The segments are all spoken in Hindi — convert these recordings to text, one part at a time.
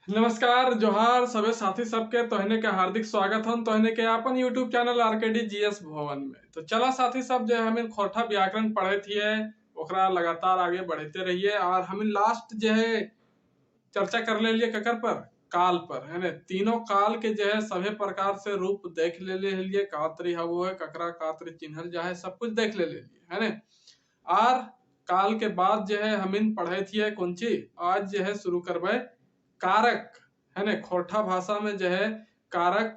नमस्कार जोहार सबे साथी सबके तोहने के हार्दिक स्वागत हम तोहने के अपन यूट्यूब चैनल आरकेडी जीएस भवन में। तो चला साथी सब जो हमें खोरठा व्याकरण पढ़े थिए ओकरा लगातार आगे बढ़ते रहिए और हमें लास्ट जो है चर्चा कर ले लिए ककर पर काल पर है ने तीनों काल के जो है सभी प्रकार से रूप देख ले लिए कातरी हवो है ककरा कातरी चिन्हल जाए सब कुछ देख ले लिए है ने। और काल के बाद जो है हमिन पढ़े थिए कौन ची आज जो है शुरू करबे कारक है ने। खोरठा भाषा में जो है कारक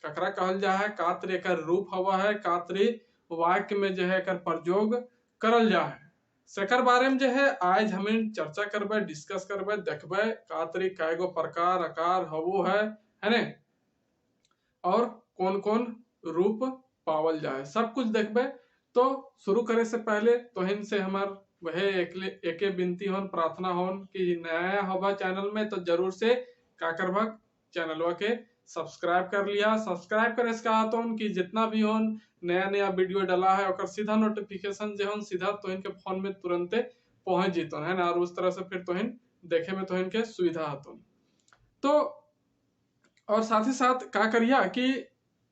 ककरा कहल जा है कात्र एकर रूप हवा है कात्री वाक्य में जो है एकर प्रयोग करल जा है। सेकर बारे में जो है आज हमें चर्चा करबे डिस्कस करबे देखबे कात्री कैगो प्रकार आकार हवो है ने और कौन कौन रूप पावल जाए सब कुछ देखबे। तो शुरू करे से पहले तोहिन से हमार वह एके बिनती होन प्रार्थना होन कि नया होगा चैनल में तो जरूर से का करबक चैनलवा के सब्सक्राइब कर लिया। सब्सक्राइब करे से कहा तो कि जितना भी होन नया नया वीडियो डाला है और सीधा नोटिफिकेशन जो होन सीधा तोहिन के फोन में तुरंते पहुंच जीतन है ना और उस तरह से फिर तोहिन देखे में तोहिन के सुविधा हतन। तो और साथ ही साथ का करिया कि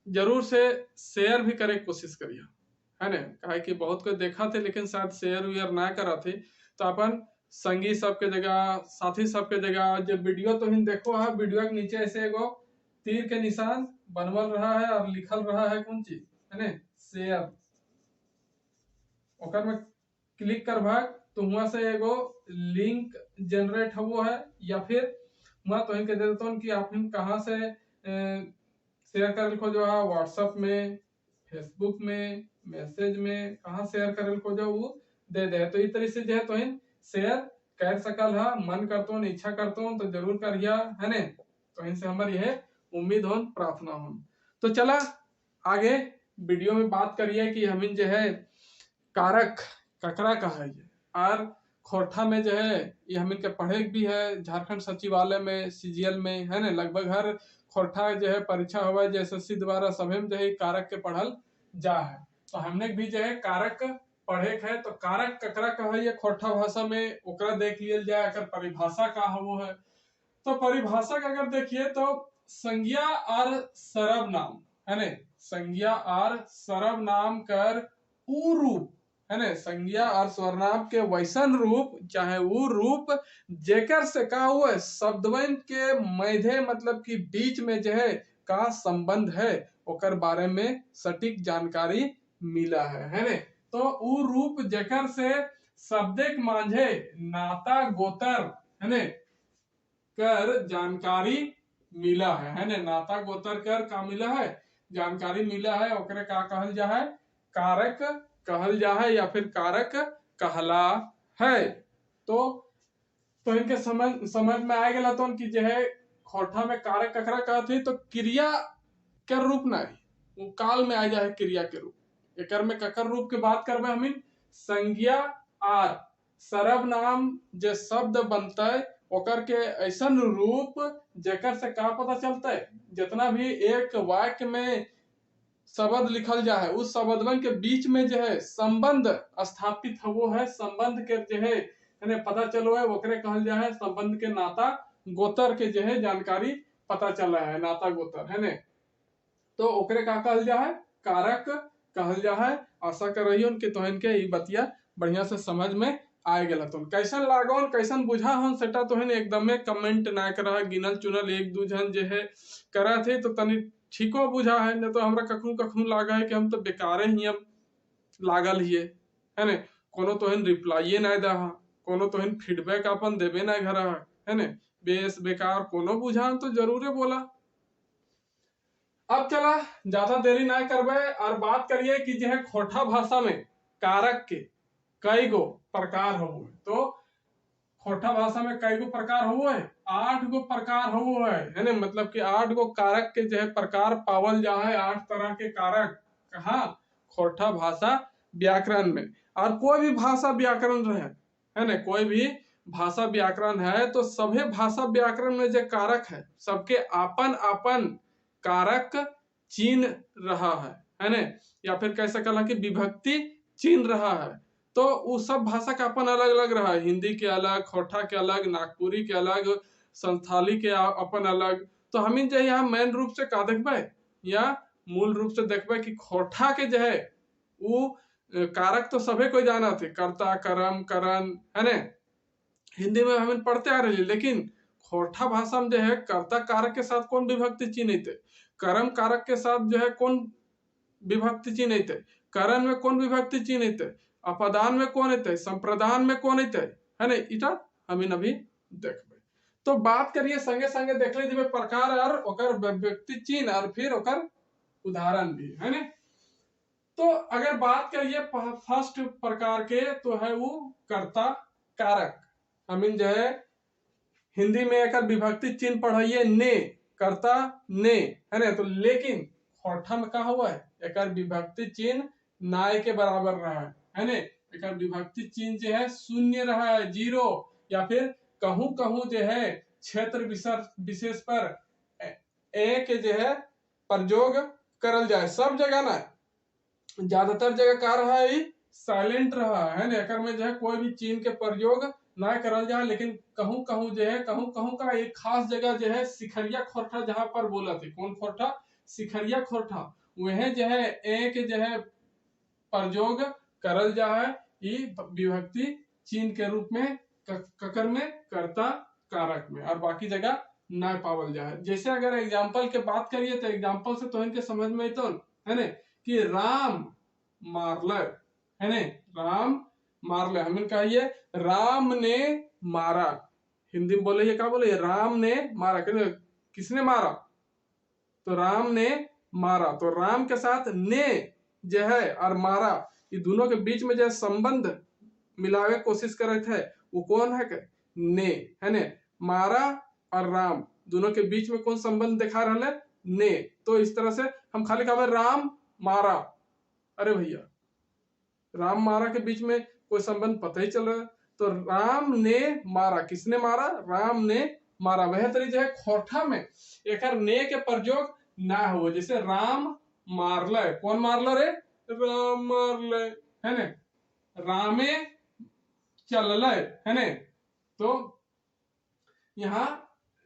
जरूर से शेयर भी करे कोशिश करिया है ने कहे कि बहुत कोई देखा थे लेकिन शायद शेयर वेयर ना करा थे। तो अपन संगी सबके जगह साथी सबके जगह जब वीडियो तो ही देखो है वीडियो के नीचे ऐसे एगो तीर के निशान बनवल रहा है और लिखल रहा है कौन चीज है ने शेयर ओकर में क्लिक कर भाग तो वहां से एगो लिंक जनरेट हो है या फिर मैं तो कह देता हूँ कि आप कहाँ से शेयर कर लिखो जो है व्हाट्सएप में फेसबुक में मैसेज में कहाँ शेयर कर लिखो जो वो दे दे। तो इस तरह से जो है तो शेयर कर सकल है मन करता हूँ इच्छा करता हूँ तो जरूर करिया है ने। तो इनसे हमारी यह उम्मीद हो प्रार्थना हो। तो चला आगे वीडियो में बात करिए कि हम जो है कारक ककरा कहा है और खोरठा में जो है ये हम इनके पढ़े भी है झारखंड सचिवालय में सीजीएल में है ना लगभग हर खोरठा जो है परीक्षा हुआ है एसएससी द्वारा सभी में जो है कारक के पढ़ल जा है। तो हमने भी जो है कारक पढ़े है तो कारक ककरा कहा है खोरठा भाषा में ओकरा देख लिया जाए अगर परिभाषा का वो है। तो परिभाषा का अगर देखिए तो संज्ञा और सर्व नाम है ना संज्ञा और सर्व नाम कर उ रूप है ना संज्ञा और सर्वनाम के वैसन रूप चाहे वो रूप जेकर से का हुआ शब्दवन के मध्य मतलब कि बीच में जो है का संबंध है ओकर बारे में सटीक जानकारी मिला है ना। तो वो रूप जेकर से शब्दिक मांझे नाता गोतर है ना कर जानकारी मिला है ना नाता गोतर कर का मिला है जानकारी मिला है ओकरे का कहल जा है कारक कहल जा है या फिर कारक कहला है। तो इनके समझ में आ गया तो कि जो है खोरठा में कारक ककरा कहते तो क्रिया के रूप नहीं वो काल में आ जाए क्रिया के रूप एकर में ककर रूप के बात करबे हम संज्ञा आर सर्व नाम जो शब्द बनता है ओकर के ऐसा रूप जेकर से का पता चलता है जितना भी एक वाक्य में शब्द लिखल जा है उस शब्दवन के बीच में जो है संबंध स्थापित वो है संबंध के जो है पता चलो है ओकरे कहल जा है संबंध के नाता गोतर के जो है जानकारी पता चला है नाता गोतर है ने। तो ओकरे का कहल जा है कारक कहल जा है। आशा कर रही हूँ कि तोहन के ये बतिया बढ़िया से समझ में आए गया तुम कैसन लागोन कैसन बुझा हन सेटा तोहन एकदमे कमेंट ना करा गिनल चुनल एक दू जन जो है करा थे तो तनी ठीको बुझा है न तो हमरा कखनू कखनू लागा है कि हम तो बेकारे ही हम लागल हिए है ने कोनो तोहन रिप्लाई ना दा कोनो तोहन फीडबैक अपन देबे ना घर है ने बेस बेकार कोनो बुझान तो जरूरे बोला। अब चला ज्यादा देरी ना करबे और बात करिए कि जो है खोरठा भाषा में कारक के कई गो प्रकार हो तो खोरठा भाषा में कई गो प्रकार हो है 8 गो प्रकार हो है ना मतलब कि 8 गो कारक के जो है प्रकार पावल जा है 8 तरह के कारक कहा खोरठा भाषा व्याकरण में। और कोई भी भाषा व्याकरण रहे है ना कोई भी भाषा व्याकरण है तो सभी भाषा व्याकरण में जो कारक है सबके अपन अपन कारक चिन्ह रहा है ना या फिर कह सकल कि विभक्ति चिन्ह रहा है। तो वो सब भाषा का अपन अलग अलग रहा है हिंदी के अलग खोरठा के अलग नागपुरी के अलग संस्थाली के अपन अलग। तो हमिन जो यहाँ मेन रूप से का देखबे या मूल रूप से देखबे कि खोरठा के जो है वो कारक तो सभी कोई जाना थे, कर्ता, कर्म, करण, है ने, हिंदी में हमें पढ़ते आ रही, लेकिन खोरठा भाषा में जो है कर्ता कारक के साथ कौन विभक्ति चिन्हित है, कर्म कारक के साथ जो है कौन विभक्ति चिन्हित है, करण में कौन विभक्ति चिन्हित है, अपदान में कौन है, संप्रदान में कौन है ने, इटा हमें अभी देखबे। तो बात करिए संगे संगे देख लीजिए प्रकार और ओकर विभक्ति चिन्ह और फिर ओकर उदाहरण भी, है ने। तो अगर बात करिए फर्स्ट प्रकार के तो है वो कर्ता कारक। हमिन जो है हिंदी में एक विभक्ति चिन्ह पढ़ाइए ने, कर्ता ने, है ना। तो लेकिन खोरठा में कहा हुआ है एक विभक्ति चिन्ह नाय के बराबर रहा है ना। एक विभक्ति चिन्ह जो है शून्य रहा है, जीरो, या फिर कहूं कहूं जो है क्षेत्र विशेष पर ए के जो है प्रयोग करल जाए, सब जगह ना, ज्यादातर जगह का रहा है साइलेंट रहा है ना। एक में जो है कोई भी चिन्ह के प्रयोग ना करल जाए, लेकिन कहूं कहूं जो है कहूं कहूं का एक खास जगह जो है सिखरिया खोरठा जहां पर बोला थे, कौन खोरठा, सिखरिया खोरठा, वह जो है ए के जो है प्रयोग करल जाए विभक्ति चिन्ह के रूप में, ककर में, कर्ता कारक में, और बाकी जगह ना पावल जाए। जैसे अगर एग्जाम्पल के बात करिए तो एग्जाम्पल से तो इनके समझ में तो है ना कि राम मारले, है ने, राम मारले, हमें कहिए राम ने मारा, हिंदी में बोले क्या बोले, राम ने मारा, किसने मारा, तो राम ने मारा। तो राम के साथ ने जो है और मारा, ये दोनों के बीच में जो संबंध मिलावे कोशिश करे थे वो कौन है के ने, है ने। मारा और राम दोनों के बीच में कौन संबंध दिखा रहा है, ने। तो इस तरह से हम खाली कहा राम मारा, अरे भैया राम मारा के बीच में कोई संबंध पता ही चल रहा है। तो राम ने मारा, किसने मारा, राम ने मारा। वह तरीके है खोरठा में एक ने के प्रयोग ना हो, जैसे राम मारले, कौन मारले रे, राम मारले, है ने, रामे चलले, है ने। तो यहाँ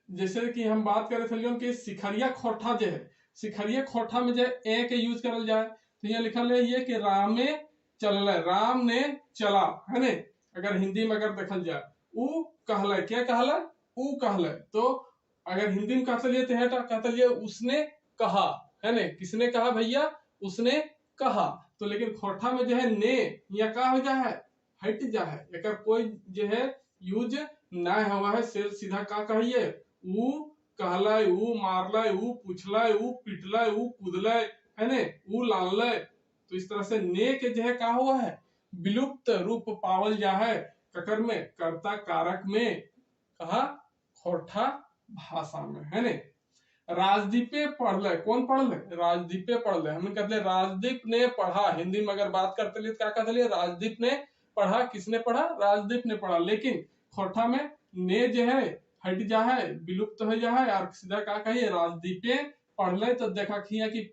जैसे कि हम बात करे थे कि सिखरिया खोरठा जो है, सिखरिया खोरठा में जो ए के यूज करल जाए, तो यहाँ लिखल है ये कि रामे चलले, राम ने चला, है ने। अगर हिंदी में अगर देखल जाए ऊ कहले, क्या कहले, ऊ कहले, तो अगर हिंदी में कहते लिए तो है कहते लिए उसने कहा, है ने, किसने कहा भैया, उसने कहा। तो लेकिन खोरठा में जो है ने या का हो जा है, हट जा है, एक कोई जो है यूज ना हुआ है, सीधा का कहिए, ऊ कहले, ऊ मारले, ऊ पूछले, ऊ पिटले, ऊ कूदले, है ने, ऊ लानले। तो इस तरह से ने के जो है का हुआ है विलुप्त रूप पावल जा है, ककर में, कर्ता कारक में, कहा खोरठा भाषा में, है ने। राजदीपे पढ़ले, कौन पढ़ले, राजदीपे पढ़ले, हमें कहते राजदीप ने पढ़ा, हिंदी में अगर बात करते लिए क्या कहते लिए, राजदीप ने पढ़ा, किसने पढ़ा, राजदीप ने पढ़ा। लेकिन खोरठा में ने जो है हट जा है, विलुप्त हो जा है, और सीधा क्या कहिए राजदीपे पढ़ले। तो देखा खिया कि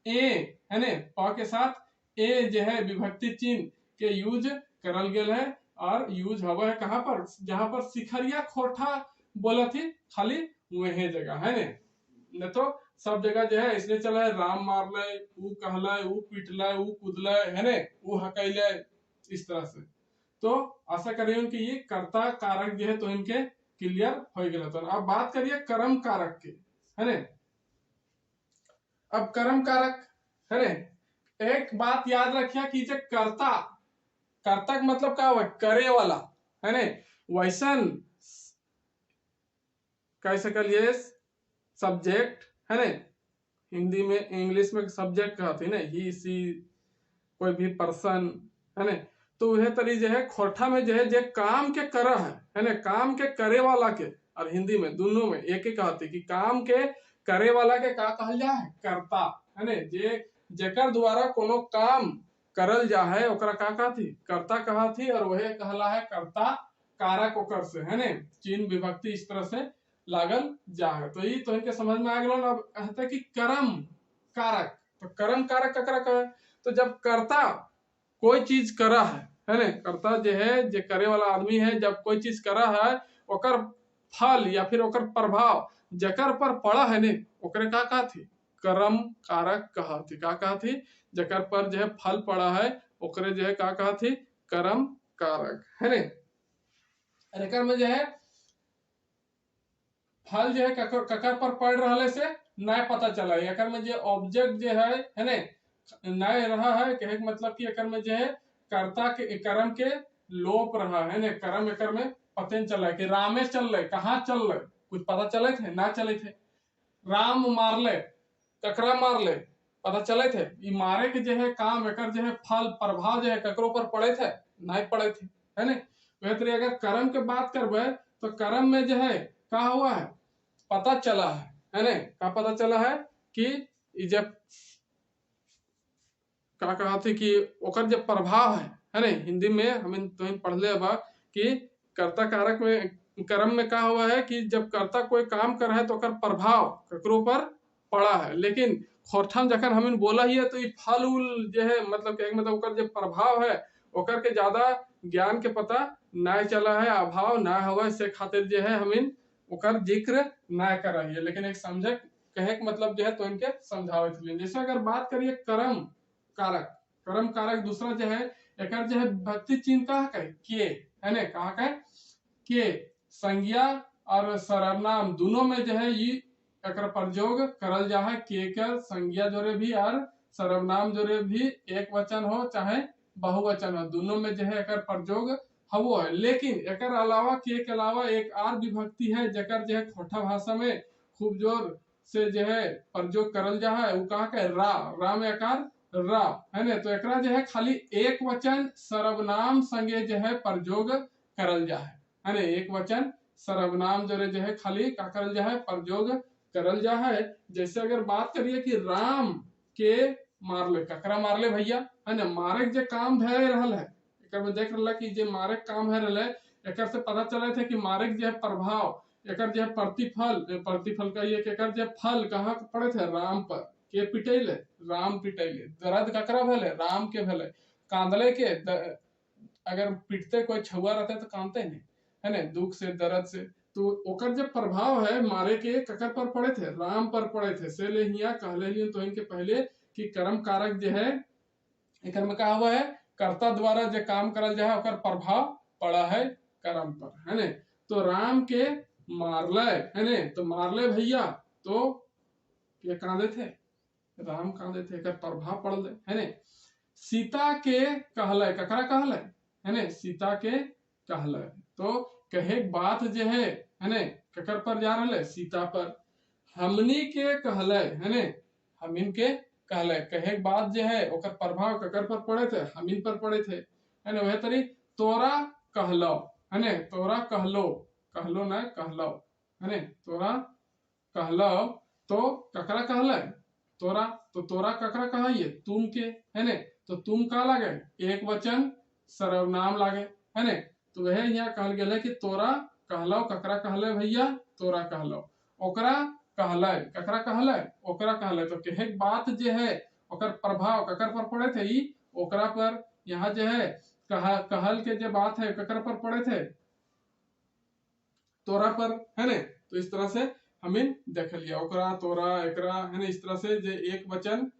ए, है ने, प के साथ ए जो है विभक्ति चिन्ह के यूज करल गेल है, और यूज हुआ है कहाँ पर, जहां पर सिखरिया खोरठा बोला थी खाली वही जगह, है ने। न तो सब जगह जो है इसलिए चला है राम मारले, ऊ कहले, ऊ पिटले, ऊ कूदले, है ने, ऊ हकैले, इस तरह से। तो आशा करिए कि ये कर्ता कारक जो है तो इनके क्लियर हो गया। तो अब बात करिए कर्म कारक के, है ने। अब कर्म कारक, है ने, एक बात याद रखिए कि जो कर्ता, कर्ता का मतलब क्या हुआ, करे वाला, है ने। वैसन कह सकलिए सब्जेक्ट, है ने, हिंदी में, इंग्लिश में सब्जेक्ट कहते हैं ना, ही सी, कोई भी पर्सन, है ने। तो वह तरी जो है खोरठा में जो है जो काम के कर है ना, काम के करे वाला के, और हिंदी में दोनों में एक ही कहते कि काम के करे वाला के का कहल जा है, कर्ता, है ने। जे जेकर द्वारा कोनो काम करल जा है ओकरा का कहती, कर्ता कहती, और वह कहला है कर्ता कारक ओकर से, है ने, चिन्ह विभक्ति इस तरह से लागल जा है। तो ये तो इनके समझ में आ गया। अब कहते कि कर्म कारक, तो कर्म कारक ककरा कहे, तो जब कर्ता कोई चीज करा है ना, कर्ता जो है जो करे वाला आदमी है, जब कोई चीज करा है ओकर फल या फिर ओकर प्रभाव जकर पर पड़ा है ने ओकरे का कहा थी, कर्म कारक कहा थी। का कहा थी, जकर पर जो है फल पड़ा है ओकरे जो है का कहा थी, कर्म कारक है ने। एकर में जो है फल जो है ककर पर पड़ रहा से नए पता चला। एकर में जो ऑब्जेक्ट जो है ने नए रहा है, कहे मतलब कि एकर में जो है कर्ता के कर्म के लोप रहा है ने। कर्म एकर में पता नहीं चला कि रामे चल रहे, कहाँ चल रहे कुछ पता चले थे ना चले थे। राम मार ले, ककरा मार ले पता चले थे। ये मारे के जो है काम एकर जो है फल प्रभाव जो है ककरों पर पड़े थे नहीं पड़े थे है ने। वह तरी अगर कर्म के बात करबे तो कर्म में जो है का हुआ है पता चला है ने। का पता चला है कि जब का कहा थी कि ओकर जब प्रभाव है ने। हिंदी में हमें तो पढ़ ले अब कि कर्ता कारक में कर्म में का हुआ है कि जब कर्ता कोई काम कर रहा है तो ओकर प्रभाव ककरों पर पड़ा है। लेकिन खोरठम जखन हमें बोला ही है तो ये फल उल जो है मतलब मतलब ओकर जो प्रभाव है ओकर के ज्यादा ज्ञान के पता ना चला है, अभाव ना हुआ से खातिर जो है हमें ओकर जिक्र ना कर रही है। लेकिन एक समझे कहे के मतलब जो है तो इनके समझावे थे। जैसे अगर बात करिए कर्म कारक, कर्म कारक दूसरा जो है एकर जो है भक्ति चिन्ह कहा के है ने। कहा के संज्ञा और सर्वनाम दोनों में जो है ये एकर प्रयोग करल जा है। के कर संज्ञा जोरे भी और सर्वनाम जोरे भी एक वचन हो चाहे बहुवचन हो, दोनों में जो है एकर प्रयोग हवो है। लेकिन एकर अलावा के अलावा एक और विभक्ति है जकर जो है खोटा भाषा में खूब जोर से जो है प्रयोग करल जा है। वो कहा के रा में आकार रा है ने। तो एकरा जो है खाली एक वचन सर्वनाम संगे जो है प्रयोग करल जा है ने। एक वचन सर्वनाम जो है खाली का करल जा है प्रयोग करल जा है। जैसे अगर बात करिए कि राम के मारले, ककरा मारले भैया है ना। मारे जो काम भय रहल है एकर में देख रहा कि जे मारे काम है रहल है एकर से पता चले थे कि मारे जो है प्रभाव एकर जो है प्रतिफल का ये एकर जो फल कहाँ पड़े थे, राम पर। के पिटैले, राम पिटैले। दर्द ककरा भले, राम के भले। कांदले के अगर पिटते कोई छुआ रहते तो कांदते नहीं है ना, दुख से दर्द से। तो ओकर जब प्रभाव है मारे के ककर पर पड़े थे, राम पर पड़े थे। से ले हिया कहले हियन तो इनके पहले कि कर्म कारक जो है एकर में का हुआ है कर्ता द्वारा जो काम करल जाए ओकर प्रभाव पड़ा है कर्म पर है ने। तो राम के मारले है ने, तो मारले भैया तो ये कांदे थे, राम कांदे थे, एकर प्रभाव पड़ल है ने। सीता के कहले, ककरा कहले है ने, सीता के कहले। तो कहे बात जो है ने ककर पर जा रहा है, सीता पर। हमनी के कहले है ने, हमिन के कहले। कहे बात जो है ओकर प्रभाव ककर पर पड़े थे, हमिन पर पड़े थे है ने। वह तरी तोरा कहलो है ने, तोरा कहलो, कहलो ना कहलो है ने। तोरा कहलो तो ककरा कहले, तोरा। तो तोरा ककरा कहिए, तुम के है ने। तो तुम का लागे, एक वचन सर्वनाम लागे है ने। तो वह यहाँ कहल गया कि तोरा कहलो, ककरा कहले भैया, तोरा कहलो। ओकरा कहले, ककरा कहले, ओकरा कहले। तो कहे बात जो है ओकर प्रभाव ककर पर पड़े थे, ई ओकरा पर। यहाँ जो है कहल के जो बात है ककर पर पड़े थे, तोरा पर है ने। तो इस तरह से हमें देख लिया ओकरा, तोरा, एकरा है ने। इस तरह से जो एक वचन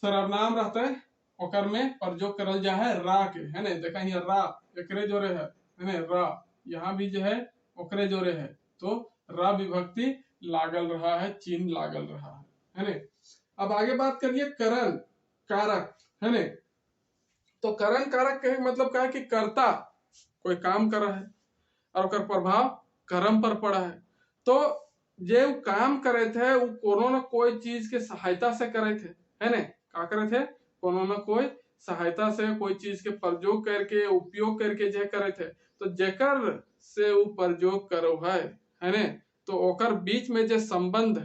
सर्वनाम रहता है ओकर में प्रयोग करल जा है रा के है ने। देखा यहाँ रा एकरे जोरे है ने, रा यहाँ भी जो है ओकरे जोरे है। तो रा विभक्ति लागल रहा है, चिन्ह लागल रहा है ने। अब आगे बात करिए करण कारक है ने। तो करण कारक कहे मतलब क्या है कि कर्ता कोई काम कर रहा है और ओकर प्रभाव कर्म पर पड़ा है। तो जे काम करे थे वो कोनो न कोई चीज के सहायता से करे थे है ने। का करे थे, कोनो न कोई सहायता से कोई चीज के प्रयोग करके उपयोग करके जे करे थे। तो जेकर से वो प्रयोग करो है ने, तो ओकर बीच में जे संबंध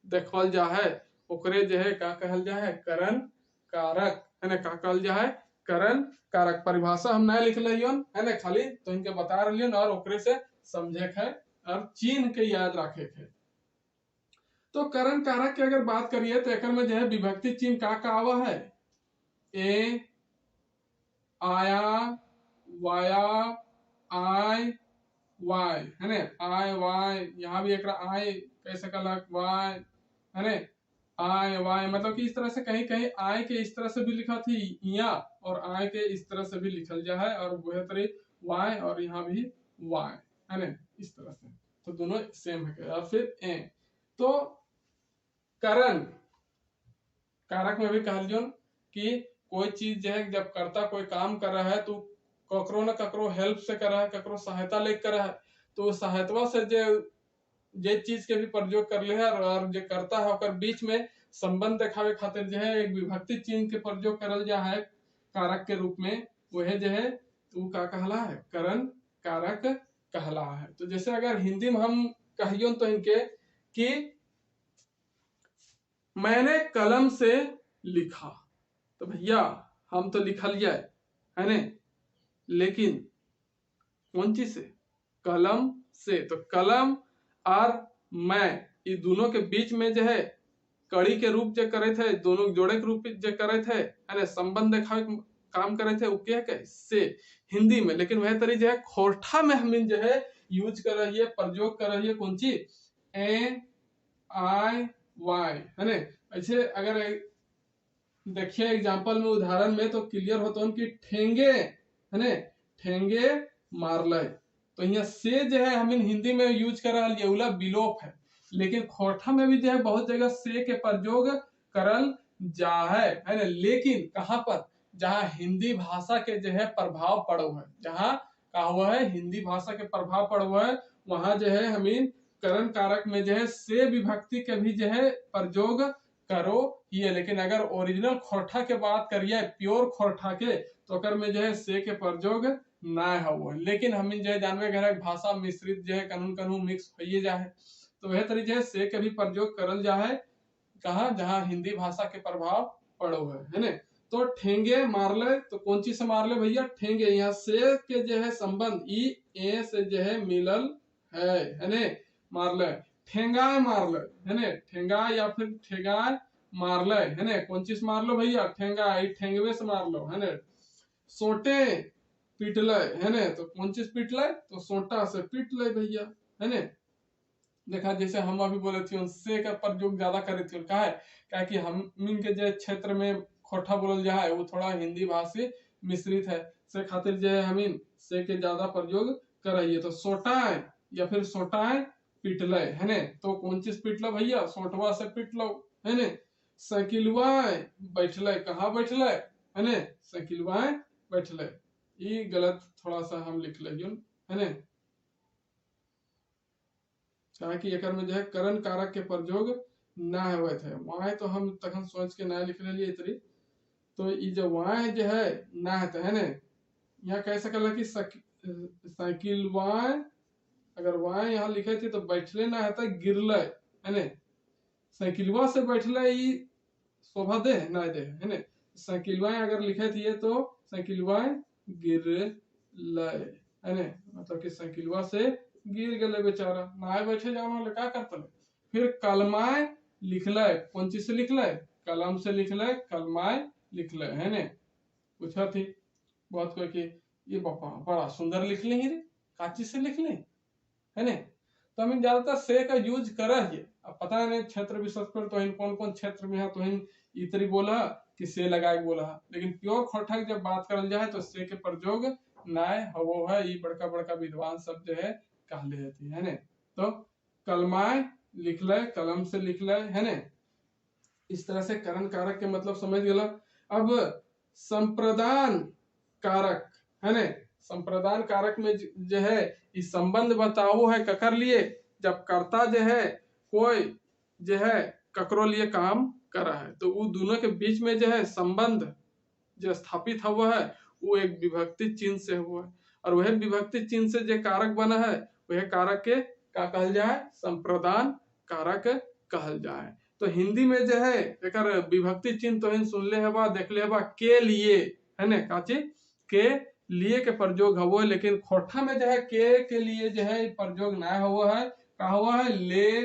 देखल जा है ओकरे जो है का कहल जा है, करण कारक है ने। का कहल जा है, करण कारक। परिभाषा हम नहीं लिख लियन है ने, खाली तो इनके बता रही और ओकरे से समझे है और चिन्ह के याद रखे है। तो करण कारक की अगर बात करिए तो एक में जो है विभक्ति चिन्ह का आवा है, ए, आया, वाया, आय, वाय है ने, आय वाय, यहाँ भी एक आय कैसे कलक वाय है ने, आय वाय, मतलब कि इस तरह से कहीं कहीं आय के इस तरह से भी लिखा थी या, और आय के इस तरह से भी लिखल जा है, और वह तरी वाय, और यहाँ भी वाय है ने, इस तरह से, तो दोनों सेम है। और फिर ए, तो करण कारक में भी कहलियो कि कोई चीज जो है जब करता कोई काम कर रहा है तो ककरो न ककरो हेल्प से कर रहा है, ककरो सहायता लेके कर रहा है, तो सहायता से जे चीज के भी प्रयोग कर ले है, और जो करता है ओकर बीच में संबंध दिखावे खातिर जो है एक विभक्ति चिन्ह के प्रयोग करल जा है कारक के रूप में, वह जो है तू का कहला है, करण कारक कहला है। तो जैसे अगर हिंदी में हम कहियो तो इनके कि मैंने कलम से लिखा, तो भैया हम तो लिखलिए है ने, लेकिन कौन चीज से, कलम से, तो कलम और मैं ये दोनों के बीच में जो है कड़ी के रूप जो करे थे, दोनों जोड़े के रूप जो करे थे है ना, संबंध दिखावे काम करे थे, वो क्या है से हिंदी में, लेकिन वह तरी जो है खोरठा में हम जो है यूज कर रही है, प्रयोग कर रही है कौन चीज, ए आई वाई है ना। ऐसे अगर देखिए एग्जांपल में उदाहरण में तो क्लियर होता है कि ठेंगे है ना, ठेंगे मारले, तो यहाँ से जो है हम हिंदी में यूज कर रहा है विलोप है, लेकिन खोरठा में भी जो है बहुत जगह से के प्रयोग करल जा है ना, लेकिन कहाँ पर, जहाँ हिंदी भाषा के जो है प्रभाव पड़ो है, जहाँ कहा हुआ है हिंदी भाषा के प्रभाव पड़ो है, वहां जो है हमीन करण कारक में जो है से विभक्ति के भी जो है प्रयोग करो ये, लेकिन अगर ओरिजिनल खोरठा के बात करिए प्योर खोरठा के, तो अगर में जो है से के प्रयोग ना हो, लेकिन हम जो है जानवे घर भाषा मिश्रित जो है कानून कानून मिक्स हो जाए, तो वह तरीके है से के भी प्रयोग करल जा है, कहा जहाँ हिंदी भाषा के प्रभाव पड़ो है ना। तो ठेंगे मारले, तो कौन चीज से मारले भैया, ठेंगे, यहाँ से के जो है संबंध ई ए से जो है मिलल है ने, मारले, ठेंगाए मारले है ने, ठेंगा या फिर ठेगाए मारले है ने, कौन चीज मार लो भैया, ठेंगा, ठेंगवे से मार लो है ने। सोटे पीटले है ने, तो कौन चीज पीटले, तो सोटा से पीटले भैया है ने। देखा जैसे हम अभी बोले थे से का प्रयोग ज्यादा करे थे, कहा है क्या कि हम के जो क्षेत्र में खोठा बोलल जा है वो थोड़ा हिंदी भाषा मिश्रित है, से खातिर जो है हमीन से के ज्यादा प्रयोग कराइए, तो सोटाए या फिर सोटाए पिटले है ने, तो कौन चीज पिटलो भैया, सोटवा से पिटलो है ने। साइकिलवा बैठले, कहाँ बैठले है ने, साइकिलवा बैठले, ये गलत थोड़ा सा हम लिख ले है ने, कि एकर में जो है करण कारक के प्रयोग ना हुए थे, वहां तो हम तखन सोच के ना लिख लिए इतरी, तो ये जो वहां जो है ना है ना, यहाँ कह सकल कि साइकिल वहां, अगर वहां यहाँ लिखे थे तो बैठले ना है गिरले है ना, साइकिलवा से बैठले ये शोभा दे ना दे है ना, साइकिलवा अगर लिखे थे तो साइकिलवा गिर है ना, मतलब कि साइकिलवा से गिर गए बेचारा, ना बैठे जाना ले का करते, फिर कलमाए लिखले, कौन चीज से लिखले, कलम से लिखले, कलमाए लिखले है ने, पूछा थी बहुत कोई कि ये पापा बड़ा सुंदर लिख ले रे, का चीज से लिख ले है ने। तो हम ज्यादातर से का यूज कर है, अब पता नहीं क्षेत्र विशेष पर तो इन कौन कौन क्षेत्र में है तो इन इतरी बोला कि से लगाए बोला, लेकिन प्योर खोठक जब बात करल जाए तो से के प्रयोग नाय हो है, ये बड़का बड़का विद्वान सब जो है कहले है ने। तो कलमाए लिख ले, कलम से लिख ले है ने, इस तरह से करण कारक के मतलब समझ गया। अब संप्रदान कारक है ने, संप्रदान कारक में जो है इस संबंध बताओ है ककर लिए, जब कर्ता जो है कोई जो है ककरो लिए काम कर रहा है, तो वो दोनों के बीच में जो है संबंध जो स्थापित हुआ है वो एक विभक्ति चिन्ह से हुआ है, और वह विभक्ति चिन्ह से जो कारक बना है वह कारक के का कहल जाए, संप्रदान कारक कहल जाए। तो हिंदी में जो है एक विभक्ति चिन्ह तो सुन ले हवा देख ले हवा, के लिए है ना, काची के लिए के प्रयोग हुआ है, लेकिन खोठा में जो है के लिए जो है प्रयोग ना हुआ है, कहा हुआ है ले,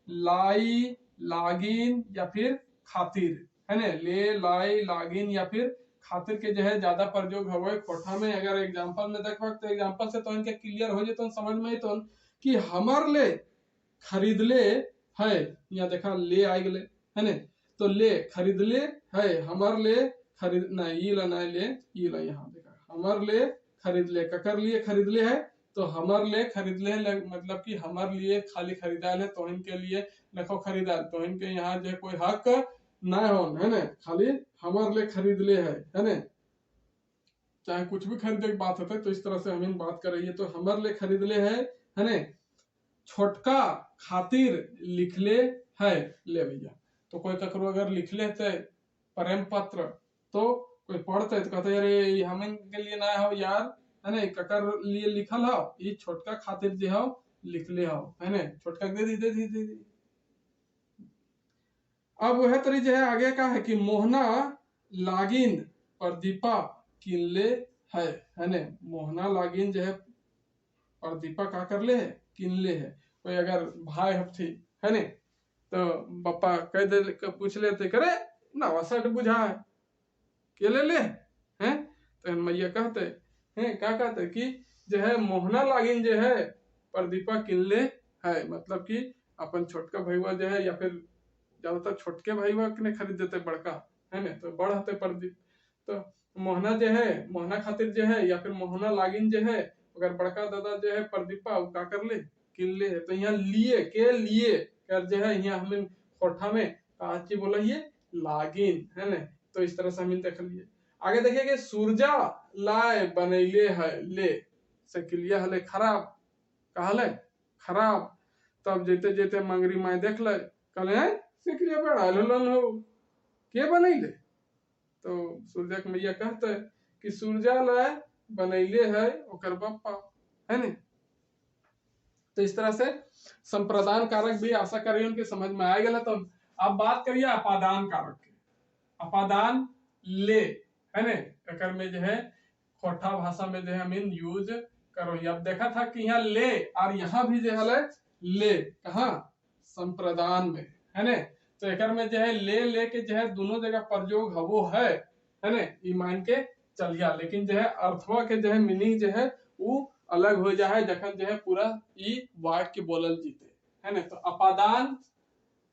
लाई, लागिन या फिर खातिर है ना, ले लाई लागिन या फिर खातिर के जो है ज्यादा प्रयोग हवे कोठा में। अगर एग्जांपल में देखो तो एग्जांपल से तो इनके क्लियर हो जेतो, समझ में तो कि हमर ले खरीद ले है, यहाँ देखा ले आ गए है ने, तो ले खरीद ले है, हमर ले खरीद नहीं, ई ला नहीं ले, ई ला यहाँ देखा हमर ले खरीद ले, ककर लिए खरीद ले है, तो हमर ले खरीद ले मतलब कि हमर लिए खाली खरीदा ले, तो इनके लिए देखो खरीदा, तो इनके यहाँ जो कोई हक ना हो है ने, खाली हमर ले खरीद ले है ने, चाहे कुछ भी खरीदे की बात होते तो इस तरह से हम बात कर रही है। तो हमर ले खरीद ले है ने, छोटका खातिर लिख ले है, ले भैया, तो कोई ककरो अगर लिख लेते प्रेम पत्र तो कोई पढ़ते तो कहते अरे हम के लिए ना हो यार है ने, ककर लिए लिखल हो, ये छोटका खातिर जो हो लिख ले हो है ने, छोटका दे दी। अब वह तरी जो है आगे का है कि मोहना लागिन प्रदीपा किनले है ने, मोहना लागिन जो है प्रदीपा का कर ले है किनले है। कोई अगर भाई हफ्ती है ने, तो बप्पा कह दे पूछ लेते करे नवा शर्ट बुझा है के ले हैं, तो मैया कहते हैं क्या कहते कि जो है मोहना लागिन जो है प्रदीपा किनले है, मतलब कि अपन छोटका भैया जो है या फिर ज्यादातर छोटके भैया ने खरीद देते बड़का है ने, तो बड़ हते प्रदीप, तो मोहना जो है मोहना खातिर जो है या फिर मोहना लागिन जो है अगर बड़का दादा जो है प्रदीपा वो का कर ले किनले है। तो यहाँ लिए के लिए कर जो है यहाँ हमें कोठा में काची बोला ये लागिन है ने, तो इस तरह से हम देख लिए। आगे देखिए कि सूरजा लाए बनैले है ले से किलिया हले खराब, कहले खराब, तब जेते जेते मंगरी माय देख ले कहले से किलिया बड़ा ललन हो के बनैले, तो सूरजा के मैया कहते कि सूरजा लाए बनैले है ओकर बप्पा है ने। तो इस तरह से संप्रदान कारक भी आशा करिए उनके समझ में आ गया। तो अब बात करिए अपादान कारक के। अपादान ले है ने, अकर में जो है कोठा भाषा में जो है हम यूज करो। अब देखा था कि यहाँ ले और यहाँ भी जो है ले कहाँ संप्रदान में है ने, तो एकर में जो है ले के जो है दोनों जगह प्रयोग हवो है ने, ई मान के चलिया, लेकिन जो है अर्थवा के जो है मीनिंग जो है वो अलग हो जाए जखन जो है पूरा ई वाक्य बोलल जीते है ने। तो अपादान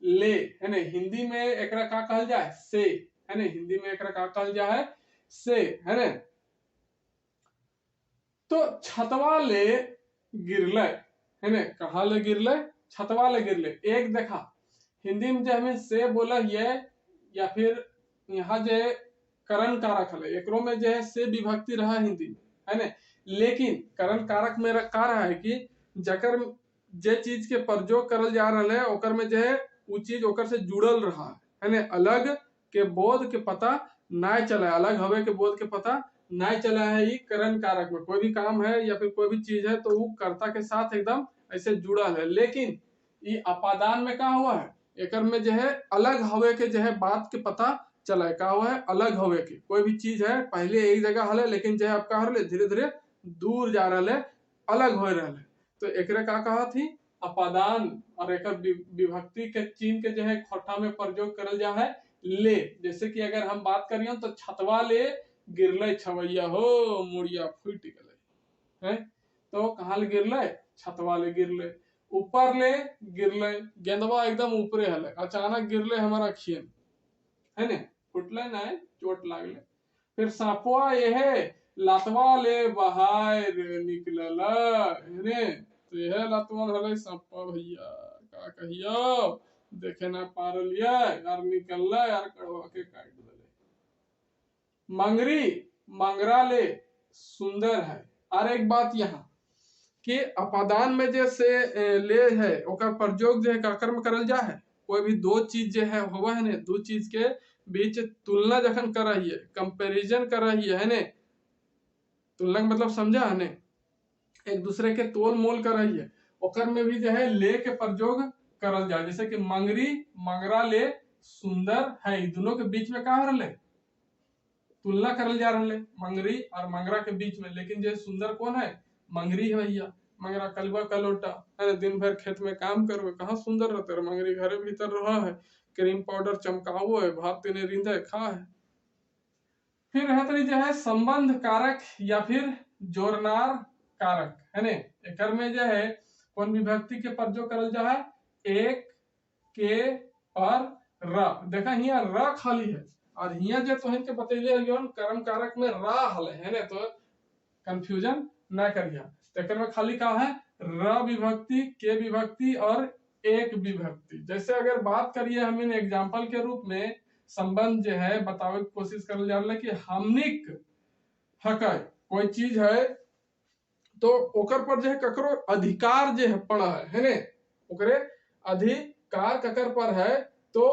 ले है ने, हिंदी में एकरा का कहल जाए से है ने, हिंदी में एकरा का कहल जाए से है ने। तो छतवा ले गिरले है ने, कहा ले गिरले छतवा ले गिरले, एक देखा हिंदी में जो हमें से बोला ये या फिर यहाँ जो करण कारक है एकरो में जो है से विभक्ति रहा हिंदी में है ने, लेकिन करण कारक में का रहा है कि जकर जे चीज के प्रयोग करल जा रहा है ओकर में जो है वो चीज ओकर से जुड़ल रहा है ने, अलग के बोध के पता ना चला, अलग हवे के बोध के पता ना चला है। ये करण कारक में कोई भी काम है या फिर कोई भी चीज है तो वो कर्ता के साथ एकदम ऐसे जुड़ा है, लेकिन ये अपादान में क्या हुआ है एकर में जो है अलग हवे के जो है बात के पता चला, का हुआ है अलग हवे के, कोई भी चीज है पहले एक जगह हले लेकिन जो है अब का हले धीरे धीरे दूर जा रहा है, अलग हो रहा है, तो एकरे का कहा थी अपादान। और एक विभक्ति के चिन्ह के जो है खोटा में प्रयोग करल जा है ले, जैसे कि अगर हम बात करिए तो छतवा ले गिरले छवैया हो मुड़िया फूट गए है, तो कहाँ ले गिरले छतवा ले गिरले, ऊपर ले गिरले गेंदवा एकदम ऊपरे हले अचानक गिरले हमारा खियन है ने, फुटले ना चोट लागले। फिर सांपवा यह लतवा ले बाहर निकलला है ने, तो यह लतवा हले सांपा भैया का कहियो देखे ना पारलिया यार निकलला यार कड़वा के काट दले। मंगरी मंगरा ले सुंदर है। और एक बात यहाँ कि अपादान में जैसे ले है ओकर प्रयोग जो है काकर में करल जा है, कोई भी दो चीज जो है होवा है ने, दो चीज के बीच तुलना जखन कर रही है कंपैरिजन कर रही है ने, तुलना मतलब समझा है ने, एक दूसरे के तोल मोल कर रही है ओकर में भी जो है ले के प्रयोग करल जाए, जैसे कि मंगरी मंगरा ले सुंदर है, दोनों के बीच में का रहे तुलना करल जा रहा है मंगरी और मंगरा के बीच में, लेकिन जो सुंदर कौन है मंगरी है भैया, मंगरा कलवा कलोटा है, दिन भर खेत में काम करवे कहाँ सुंदर रहते है, मंगरी घरे भीतर रहा है क्रीम पाउडर चमकावो है भात तेने रिंदा खा है। फिर है जो है संबंध कारक या फिर जोड़नार कारक है ने। एकर में जो है कौन विभक्ति के प्रयोग करल जा है, एक, के और र। देखा हिया र खाली है और हिया जो तोहन के बतैले हलियन कर्म कारक में रा हले है ने, तो कंफ्यूजन ना करिया। तो में खाली का है र विभक्ति, के विभक्ति और एक विभक्ति। जैसे अगर बात करिए हम इन एग्जाम्पल के रूप में संबंध जो है बतावे की कोशिश करल जा रहा है कि हमनिक हकय कोई चीज है तो ओकर पर जो है ककरो अधिकार जो है पड़ा है ने, ओकरे अधिकार ककर पर है तो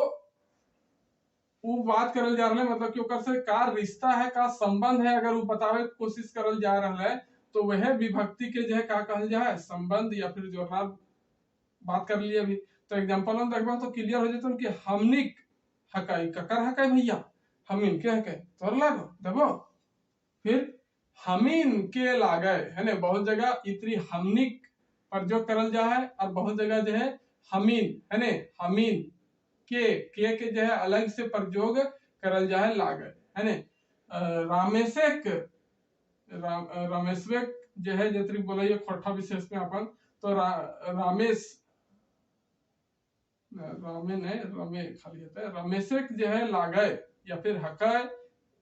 वो बात करल जा रहा है, मतलब कि ओकर से का रिश्ता है, का संबंध है, अगर वो बतावे की कोशिश करल जा रहा है तो वह विभक्ति के जो है का कहल जाए, संबंध या फिर जोड़नार। बात कर लिए अभी तो एग्जांपल में देखबा तो क्लियर हो जेतन कि हमनिक हकाई ककर हकाई भैया, हमिन के हकाई तोर लागो देखो। फिर हमीन के लागे है ने, बहुत जगह इतनी हमनिक प्रयोग करल जा है और बहुत जगह जो है हमीन है ने, हमीन के जो है अलग से प्रयोग करल जा है लागे है ने। रामेशक रामेश्वक जो है जतरी बोलिए खोटा विशेष में अपन तो रामेश रामे ने रमे खाली होता है, रमेशक जो है लागे या फिर हकाय,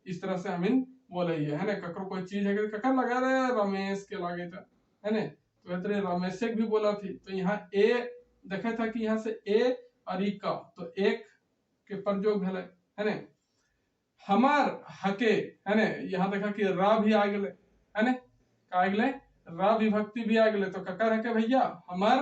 इस तरह से हम बोले है ने। ककरो कोई चीज है ककर लगा रहे रमेश के लागे था है ने, तो इतने रमेशक भी बोला थी। तो यहाँ ए देखा था कि यहाँ से ए और ई का तो एक के प्रयोग है ने। हमार हके है ने, यहाँ देखा कि रा भी आ गए है ने, का आ गए रा विभक्ति भी आ गए तो ककर हके भैया हमार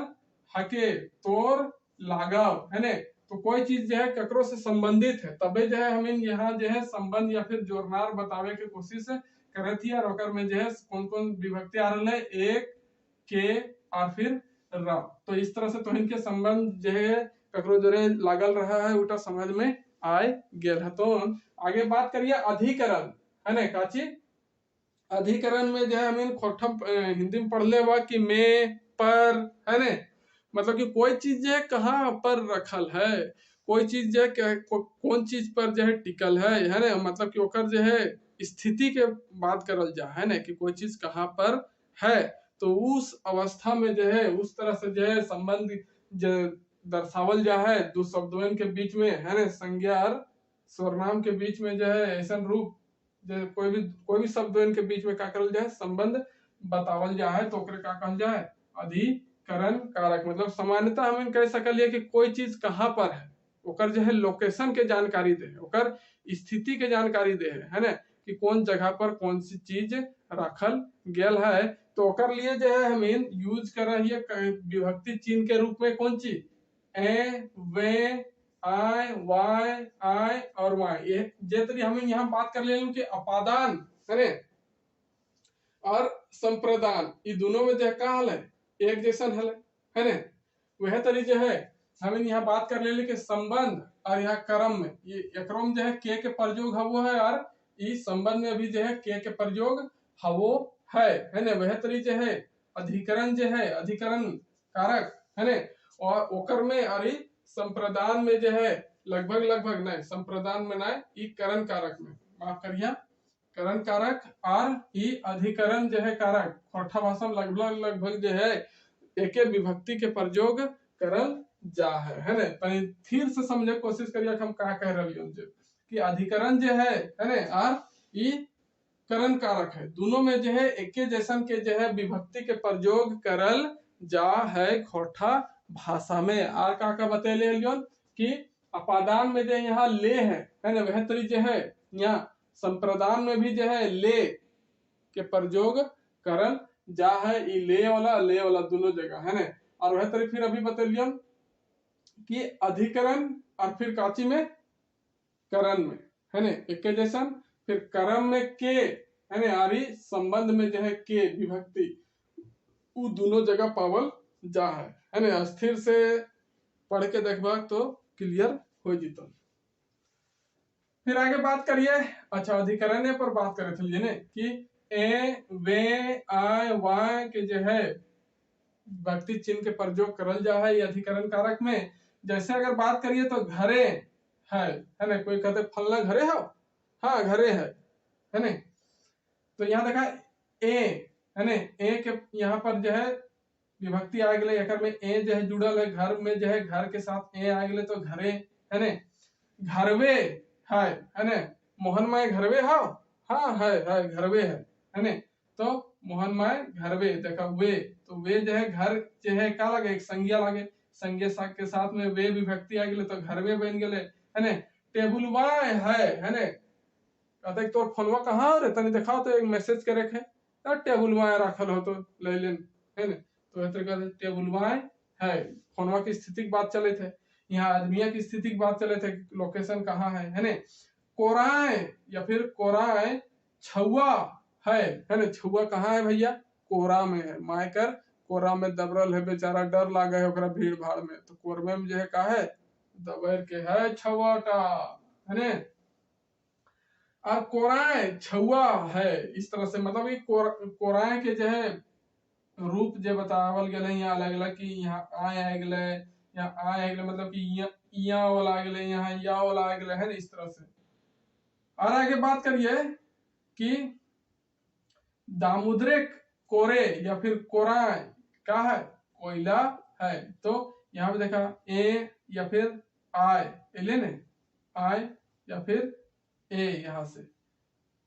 हके तोर लगाव है ने। तो कोई चीज जो है ककरो से संबंधित है तबे जो है हम यहाँ जो है संबंध या फिर जोड़नार बतावे के कोशिश करे थी। और ओकर में जो है कौन कौन विभक्ति आ रहा है, एक, के और फिर रा। तो इस तरह से तो इनके संबंध जो है ककरो जोरे लागल रहा है उटा समझ में आए गेल है। तो आगे बात करिए अधिकरण है ने, काची अधिकरण में जो है हम खोटम हिंदी में पढ़ ले कि में पर है ने, मतलब कि कोई चीज जो है कहाँ पर रखल है, कोई चीज जो है कौन चीज पर जो है टिकल है ना, मतलब कि ओकर जो है स्थिति के बात करल जा है ना कि कोई चीज कहाँ पर है। तो उस अवस्था में जो है उस तरह से जो है संबंध जो दर्शावल जा है दो शब्दों के बीच में है ना, संज्ञा और स्वरनाम के बीच में जो है ऐसा रूप जो कोई भी शब्दों के बीच में का करल जाए संबंध बतावल जा है तो ओकरे का कहल जाए अधिकरण कारक। मतलब सामान्यतः हम कह सकलिए कि कोई चीज कहाँ पर है ओकर जो है लोकेशन के जानकारी दे, ओकर स्थिति के जानकारी दे है ना कि कौन जगह पर कौन सी चीज रखल गेल है। तो ओकर लिए जो है हम यूज कर रही है विभक्ति चिन्ह के रूप में कौन चीज ए, वे, आय, वाय, आय और वाय। ये जेतरी हम यहाँ बात कर ले कि अपादान है और संप्रदान ये दोनों में जो का है एक जैसन है ना, वह तरी जो है हम यहाँ बात कर ले कि संबंध और यहाँ क्रम में ये क्रम जो है के प्रयोग हवो है और इस संबंध में भी जो है के प्रयोग हवो है ना। वह तरी जो है अधिकरण जो है अधिकरण कारक है ना, और ओकर में अरे संप्रदान में जो है लगभग नहीं संप्रदान में ना ई करण कारक में माफ करिए करण कारक और ई अधिकरण जो है कारक खोटा भाषा में लगभग जो है एक विभक्ति के प्रयोग करल जा है ना। फिर से समझे कोशिश करिए हम का कह रहे कि अधिकरण जो है ना और ई करण कारक है, दोनों में जो है एक जैसन के जो है विभक्ति के प्रयोग करल जा है खोटा भाषा में। आर का बतेले कि अपादान में जो यहाँ ले है ना, वह तरी जो है यहाँ संप्रदान में भी जो है ले के प्रयोग करल जा है, ले वाला दोनों जगह है ना। और वह तरी फिर अभी बतेलियन कि अधिकरण और फिर काची में करण में है ना एक जैसन, फिर कर्म में के है ना आरी संबंध में जो है के विभक्ति वो दोनों जगह पावल जा है ना। स्थिर से पढ़ के देखबा तो क्लियर हो जीतो। फिर आगे बात करिए अच्छा अधिकरण पर बात करे थे ने कि ए, वे, आय, वाय के जो है विभक्ति चिन्ह के प्रयोग करल जा है अधिकरण कारक में। जैसे अगर बात करिए तो घरे है ना, कोई कहते फलना घरे हो, हाँ घरे है है ने। तो यहाँ देखा ए है ने, ए के यहाँ पर जो है विभक्ति आ गए, एक में ए जो है जुड़ल है, घर में जो है घर के साथ ए आ गए तो घरे है ने। घरवे है ने, मोहन माए घरवे हाउ, हाँ है घरवे है ने। तो मोहन माए घरवे, देखा वे, तो वे जो है घर जो है का लगे, एक संज्ञा लगे, संज्ञा के साथ में वे विभक्ति आ गए तो घरवे बन गए है ने। टेबुलवा है ने, कहते तोर फोनवा कहाँ रे, तनी दिखाओ तो एक मैसेज करे है, टेबुलवा रखल हो तो ले लेन है ने। तो टेबुलवा है, फोनवा की स्थिति की बात चले थे, यहाँ आदमिया की स्थिति की बात चले थे, लोकेशन कहाँ है ने। कोराए या फिर कोराए छुआ है ने, छुआ कहाँ है भैया, कोरा में है, मायकर कोरा में दबरल है, बेचारा डर लागे है ओकरा भीड़ भाड़ में, तो कोरमे में जो है का है, दबर के है छुआटा है ने। और कोराए छुआ है, इस तरह से मतलब ये कोराए के जो है रूप जो बतावल गए यहाँ अलग अलग, कि यहाँ आए आ गए, यहाँ आए गए मतलब कि या वाला आ गए, यहाँ या वाला आ गए है ना, इस तरह से। और आगे बात करिए कि दामुद्रिक कोरे या फिर कोराए क्या है, कोयला है। तो यहाँ पे देखा ए या फिर आय, लेने आय या फिर ए, यहाँ से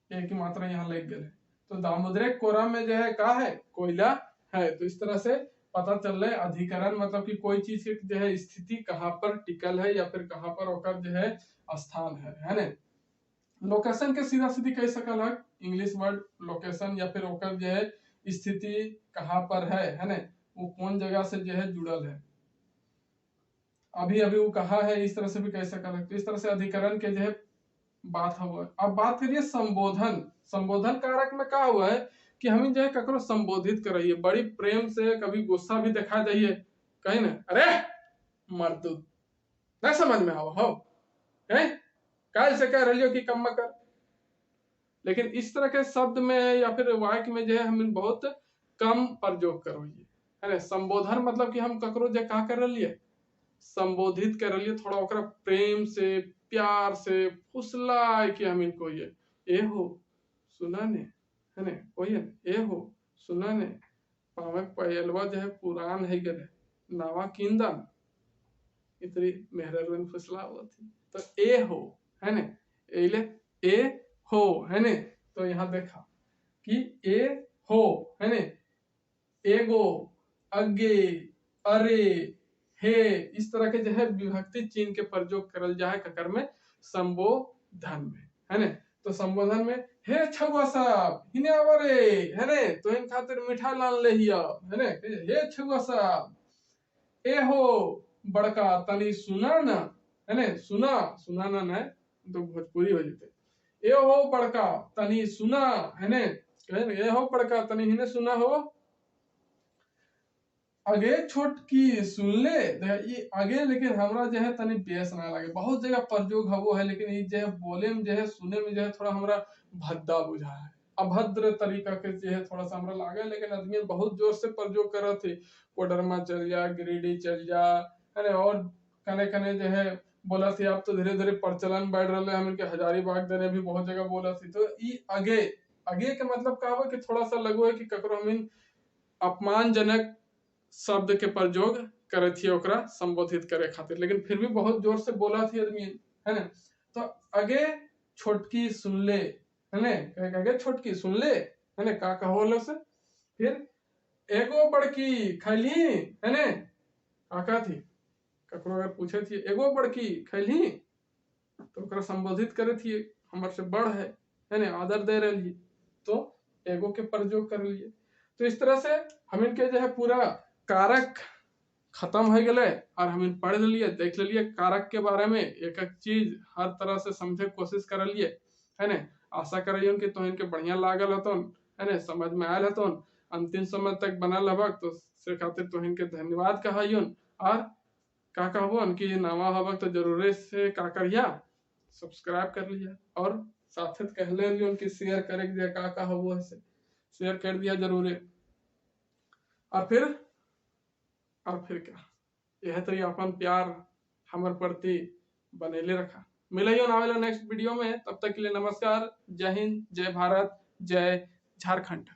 ए की मात्रा यहाँ लग गए, तो दामुद्रिक कोरा में जो है का है, कोयला है। तो इस तरह से पता चल रहा है अधिकरण मतलब कि कोई चीज की जो है स्थिति कहाँ पर टिकल है या फिर कहाँ पर ओकर जो है स्थान है ने। लोकेशन के सीधा सीधी कह सकल है, इंग्लिश वर्ड लोकेशन या फिर ओकर जो है स्थिति कहाँ पर है ने, वो कौन जगह से जो है जुड़ल है, अभी अभी वो कहा है, इस तरह से भी कह सकल है। तो इस तरह से अधिकरण के जो है बात हुआ। अब बात करिए संबोधन। संबोधन कारक में क्या हुआ है कि हमें जो है ककरो संबोधित कराइए, बड़ी प्रेम से, कभी गुस्सा भी दिखा जाइए, कहीं ना अरे मर्दूद नहीं समझ में आओ हो है, काल से कह रही हो कि कम कर। लेकिन इस तरह के शब्द में या फिर वाक्य में जो है हमें बहुत कम प्रयोग करोइए है ना। संबोधन मतलब कि हम ककरो जो का कर रही है, संबोधित कर रही है, थोड़ा ओकरा प्रेम से प्यार से फुसला के हम इनको ये हो सुना ने है ने, कोई ए हो सुना ने, पावक पयलवा जो है पुरान है गए नावा किंदन, इतनी मेहरबान फुसला हुआ थी, तो ए हो है ने, एले ए हो है ने। तो यहाँ देखा कि ए हो है ने, एगो, अगे, अरे, हे, इस तरह के जो है विभक्ति चिन्ह के प्रयोग करल जाए ककर में, संबोधन में है ने। तो संबोधन में हे छुआ साहब हिने आवरे है ने, तो इन खातिर मीठा लान ले हिया है ने, हे छुआ साहब, ए हो बड़का तनी सुना ना है ने, सुना सुना ना न तो भोजपुरी हो जते, ए हो बड़का तनी सुना है ने, ए हो बड़का तनी हिने सुना हो, आगे छोटकी सुन ले, ये आगे लेकिन हमरा जो है तनी बेस ना लगे, बहुत जगह प्रयोग हवो है, लेकिन ये जो है बोले में जो है सुने में जो है थोड़ा हमरा भद्दा बुझा है, अभद्र तरीका के जो है थोड़ा सा हमरा लागे, लेकिन आदमी बहुत जोर से प्रयोग कर थे, कोडरमा चल जा, गिरिडीह चल जा है ना, और कने कने जो है बोला थी। अब तो धीरे धीरे प्रचलन बढ़ रहा है, हम इनके हजारीबाग दरे भी बहुत जगह बोला थी। तो ये आगे आगे के मतलब का हुआ कि थोड़ा सा लगो है कि ककरो हम अपमानजनक शब्द के प्रयोग करे थी ओकरा संबोधित करे खातिर, लेकिन फिर भी बहुत जोर से बोला थी आदमी है ना। तो आगे छोटकी सुन ले है ने, आगे छोटकी सुन ले है ने, का कहो से फिर एगो बड़की खैली है ने, काका थी ककरो अगर पूछे थी एगो बड़की खैली तो ओकरा संबोधित करे थी, हमर से बड़ है ने, आदर दे रही, तो एगो के प्रयोग कर लिए। तो इस तरह से हम इनके जो है पूरा कारक खत्म हो गए और हम पढ़ लिए, देख लिए कारक के बारे में, एक एक चीज हर तरह से समझे कोशिश कर लिए है ने। आशा करिए कि तो इनके बढ़िया लागल हतन है ने, समझ में आयल हतन, अंतिम समय तक बनल हबक, तो से खातिर तो इनके धन्यवाद कहियन। और का कहबो कि नवा हबक तो जरूर से का करिया सब्सक्राइब कर लिया, और साथ ही कहले लियन कि शेयर करे के का कहबो से शेयर कर दिया जरूर। और फिर क्या, यह तो अपन प्यार हमर प्रति बनेले रखा। मिलियो ना वाला नेक्स्ट वीडियो में, तब तक के लिए नमस्कार, जय हिंद, जय भारत, जय झारखंड।